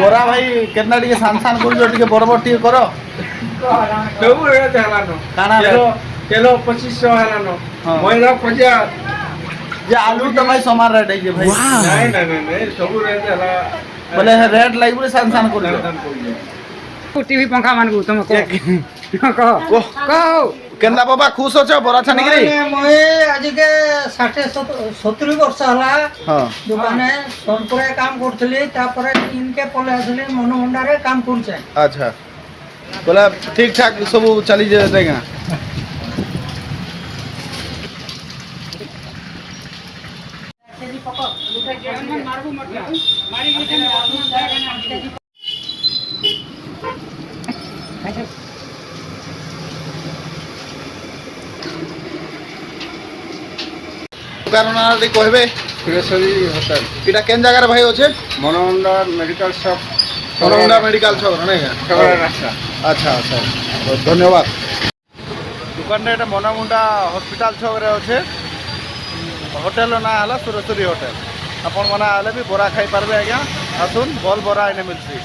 बरा भाई केतना टिके सान सान कर जो टिके बड़ बड़ टिके करो सब रेट हलानो काना किलो 2500 हलानो हाँ। मैदा 50 जे आलू तो भाई समान रेट है जे भाई नहीं नहीं नहीं सब रेट हला बोले रेट लागी बोले सान सान कर जो टीवी पंखा मानगु तुम को कहो वो कहो केंदा बाबा खुश हो बरा छानी करी मुई आज के 60-70 वर्ष हला हां दुकाने सोनपुरे काम करथली तापर इनके पले आसली मनमुंडा रे काम करछे। अच्छा बोला ठीक ठाक सब चली जाएगा दुकान ना कहबे सुरेश्वरी होटल इटा केन जगह रे भाई होचे मनोंडा मेडिकल शॉप सरोंडा मेडिकल शॉप नहीं है सगळा रास्ता अच्छा अच्छा बहुत धन्यवाद दुकान रे एटा मनामुंडा हॉस्पिटल छक रे होचे होटल ना हला सुरेश्वरी होटल अपन मना आले भी बोरा खाई पारबे आज्ञा आसुन बल बोरा इने मिलसी।